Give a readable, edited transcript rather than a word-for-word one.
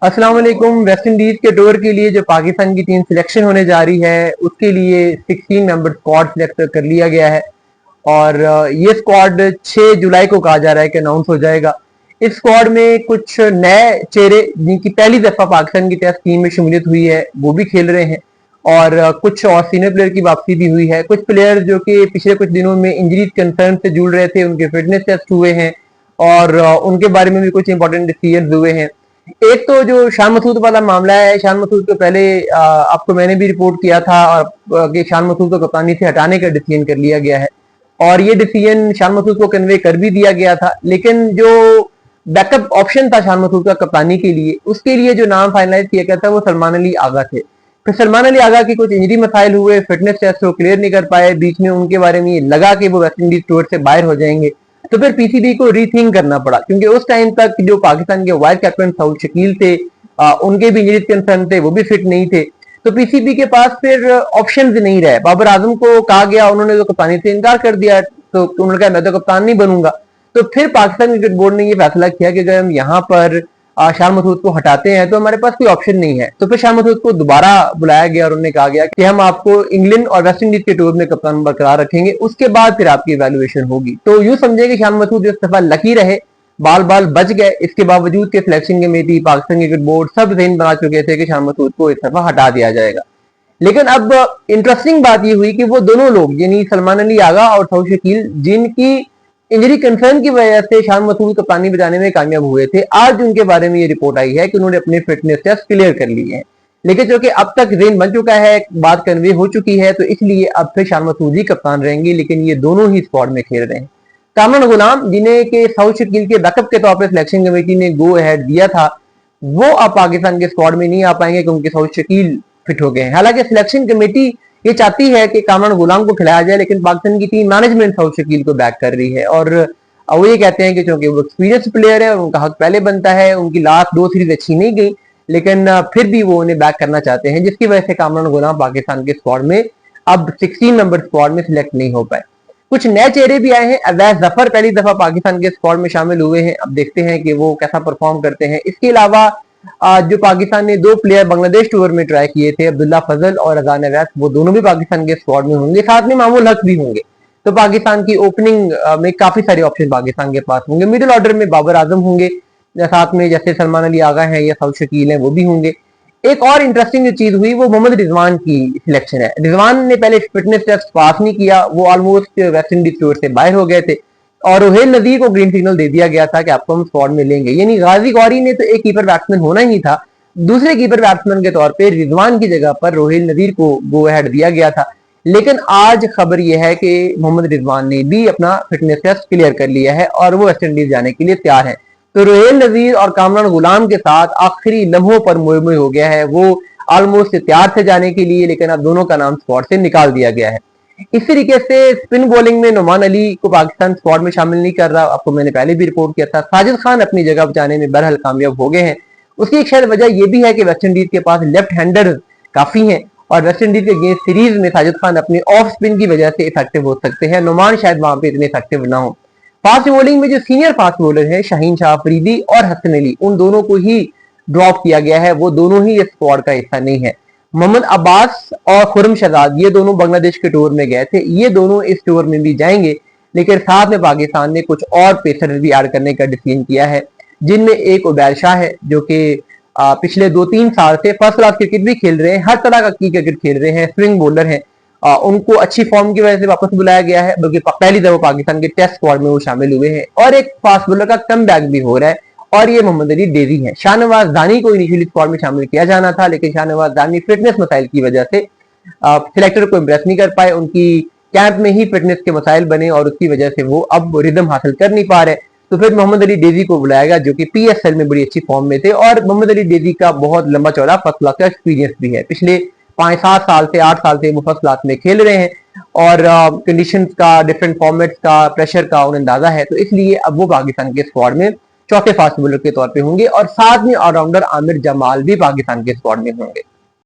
अस्सलाम वालेकुम। West Indies के टूर के लिए जो पाकिस्तान की टीम सिलेक्शन होने जा रही है उसके लिए 16 मेंबर स्क्वाड सिलेक्ट कर लिया गया है और ये स्क्वाड 6 जुलाई को कहा जा रहा है कि अनाउंस हो जाएगा। इस स्क्वाड में कुछ नए चेहरे जिनकी पहली दफा पाकिस्तान की टेस्ट टीम में शमूलियत हुई है वो भी खेल रहे हैं और कुछ और सीनियर प्लेयर की वापसी भी हुई है। कुछ प्लेयर जो कि पिछले कुछ दिनों में इंजरी कंसर्न से जुड़ रहे थे उनके फिटनेस टेस्ट हुए हैं और उनके बारे में भी कुछ इंपॉर्टेंट डिसीजन हुए हैं। एक तो जो शान मसूद वाला मामला है, शान मसूद को पहले आपको मैंने भी रिपोर्ट किया था और कि शान मसूद को कप्तानी से हटाने का डिसीजन कर लिया गया है और ये डिसीजन शान मसूद को कन्वे कर भी दिया गया था। लेकिन जो बैकअप ऑप्शन था शान मसूद का कप्तानी के लिए, उसके लिए जो नाम फाइनलाइज किया गया था वो सलमान अली आगा थे। फिर सलमान अली आगा की कुछ इंजरी मसाइल हुए, फिटनेस टेस्ट वो क्लियर नहीं कर पाए, बीच में उनके बारे में ये लगा कि वो वेस्ट इंडीज टूर से बाहर हो जाएंगे। तो फिर पीसीबी को रीथिंक करना पड़ा क्योंकि उस टाइम तक जो पाकिस्तान के वाइस कैप्टन साउद शकील थे उनके भी इंजरी कंसर्न थे, वो भी फिट नहीं थे। तो पीसीबी के पास फिर ऑप्शंस नहीं रहे। बाबर आजम को कहा गया, उन्होंने तो कप्तानी से इनकार कर दिया, तो उन्होंने कहा मैं तो कप्तान नहीं बनूंगा। तो फिर पाकिस्तान क्रिकेट बोर्ड ने ये फैसला किया कि अगर हम यहाँ पर शान मसूद को हटाते हैं तो हमारे पास कोई ऑप्शन नहीं है। तो फिर शान मसूद को दोबारा बुलाया गया और उन्होंने कहा गया कि हम आपको इंग्लैंड और वेस्ट इंडीज के टूर में कप्तान बरकरार रखेंगे, उसके बाद फिर आपकी इवैल्यूएशन होगी। तो यूं समझे कि शान मसूद इस दफा लकी रहे, बाल बाल बच गए। इसके बावजूद के selection committee, Pakistan cricket board सब जहन बना चुके थे कि शान मसूद को इस दफा हटा दिया जाएगा। लेकिन अब इंटरेस्टिंग बात यह हुई कि वो दोनों लोग यानी सलमान अली आगा और साउद शकील जिनकी इंजरी कंसर्न की वजह से शान मसूद कप्तानी बचाने में कामयाब हुए थे, आज उनके बारे में ये रिपोर्ट आई है कि उन्होंने अपने फिटनेस टेस्ट क्लियर कर लिए हैं। लेकिन चूंकि अब तक रेन बन चुका है, बात कन्वे हो चुकी है, तो इसलिए अब फिर शान मसूद ही कप्तान रहेंगे। लेकिन ये दोनों ही स्क्वाड में खेल रहे हैं। कामरान गुलाम जिन्हें के साउद शकील के बैकअप के तौर पर सिलेक्शन कमेटी ने गो अहेड दिया था, वो अब पाकिस्तान के स्क्वाड में नहीं आ पाएंगे क्योंकि साउद शकील फिट हो गए हैं। हालांकि सिलेक्शन कमेटी ये चाहती है कि कामरान गुलाम को खिलाया जाए, लेकिन पाकिस्तान की टीम मैनेजमेंट साउद शकील को बैक कर रही है और वो ये कहते हैं कि क्योंकि वो एक्सपीरियंस प्लेयर है और उनका हक पहले बनता है। उनकी लास्ट 2 सीरीज अच्छी नहीं गई, लेकिन फिर भी वो उन्हें बैक करना चाहते हैं, जिसकी वजह से कामरान गुलाम पाकिस्तान के स्क्वाड में अब 16 नंबर स्क्वाड में सिलेक्ट नहीं हो पाए। कुछ नए चेहरे भी आए हैं। अवैस जफर पहली दफा पाकिस्तान के स्क्वाड में शामिल हुए हैं। अब देखते हैं कि वो कैसा परफॉर्म करते हैं। इसके अलावा जो पाकिस्तान ने 2 प्लेयर बांग्लादेश टूर में ट्राई किए थे, अब्दुल्ला फजल और अजान अवैस, वो दोनों भी पाकिस्तान के स्क्वाड में होंगे, साथ में मामूल हक भी होंगे। तो पाकिस्तान की ओपनिंग में काफी सारे ऑप्शन पाकिस्तान के पास होंगे। मिडिल ऑर्डर में बाबर आजम होंगे, साथ में जैसे सलमान अली आगा हैं या साउद शकील हैं वो भी होंगे। एक और इंटरेस्टिंग जो चीज हुई वो मोहम्मद रिजवान की सिलेक्शन है। रिजवान ने पहले फिटनेस टेस्ट पास नहीं किया, वो ऑलमोस्ट वेस्ट इंडीज टूर से बाहर हो गए थे और रोहेल नजीर को ग्रीन सिग्नल दे दिया गया था कि आपको हम स्क्वाड में लेंगे। यानी गाजी गौरी ने तो एक कीपर बैट्समैन होना ही था, दूसरे कीपर बैट्समैन के तौर पर रिजवान की जगह पर रोहेल नजीर को गो अहेड दिया गया था। लेकिन आज खबर यह है कि मोहम्मद रिजवान ने भी अपना फिटनेस टेस्ट क्लियर कर लिया है और वो वेस्ट इंडीज जाने के लिए तैयार है। तो रोहेल नजीर और कामरान गुलाम के साथ आखिरी लम्हों पर मोए हो गया है, वो ऑलमोस्ट तैयार थे जाने के लिए, लेकिन अब दोनों का नाम स्क्वाड से निकाल दिया गया है। इस तरीके से स्पिन बॉलिंग में नुमान अली को पाकिस्तान स्क्वाड में शामिल नहीं कर रहा, आपको मैंने पहले भी रिपोर्ट किया था। साजिद खान अपनी जगह बचाने में बहरहाल कामयाब हो गए हैं। उसकी एक शायद वजह यह भी है कि वेस्ट इंडीज के पास लेफ्ट हैंडर काफी हैं और वेस्ट इंडीज के अगेंस्ट सीरीज में साजिद खान अपने ऑफ स्पिन की वजह से इफेक्टिव हो सकते हैं। नुमान शायद वहां पे इतने इफेक्टिव ना हो। फास्ट बॉलिंग में जो सीनियर फास्ट बॉलर है शाहीन शाह अफरीदी और हसन अली, उन दोनों को ही ड्रॉप किया गया है, वो दोनों ही इस स्क्वाड का हिस्सा नहीं है। मोहम्मद अब्बास और खुरम शहजाद ये दोनों बांग्लादेश के टूर में गए थे, ये दोनों इस टूर में भी जाएंगे। लेकिन साथ में पाकिस्तान ने कुछ और पेसर भी ऐड करने का डिसीजन किया है, जिनमें एक उबैर शाह है जो कि पिछले 2-3 साल से फर्स्ट क्लास क्रिकेट भी खेल रहे हैं, हर तरह की क्रिकेट खेल रहे हैं, स्विंग बॉलर हैं। उनको अच्छी फॉर्म की वजह से वापस बुलाया गया है, बल्कि पहली दफा पाकिस्तान के टेस्ट स्क्वाड में वो शामिल हुए हैं। और एक फास्ट बॉलर का कम बैक भी हो रहा है और ये मोहम्मद अली डेजी है। शाहनवाज दानी को इनिशियली स्क्वाड में शामिल किया जाना था, लेकिन शाहनवाज दानी फिटनेस मसाइल की वजह से सिलेक्टर को इम्प्रेस नहीं कर पाए, उनकी कैंप में ही फिटनेस के मसाइल बने और उसकी वजह से वो अब रिदम हासिल कर नहीं पा रहे। तो फिर मोहम्मद अली डेजी को बुलाया गया जो कि पीएसएल में बड़ी अच्छी फॉर्म में थे और मोहम्मद अली डेजी का बहुत लंबा चौड़ा फर्स्ट क्लास का एक्सपीरियंस भी है। पिछले 5-7 साल से 8 साल से वो फर्स्ट क्लास में खेल रहे हैं और कंडीशंस का, डिफरेंट फॉर्मेट्स का, प्रेशर का उन्हें अंदाजा है। तो इसलिए अब वो पाकिस्तान के स्क्वाड में चौथे फास्ट बॉलर के तौर पे होंगे और साथ में ऑलराउंडर आमिर जमाल भी पाकिस्तान के स्क्वाड में होंगे।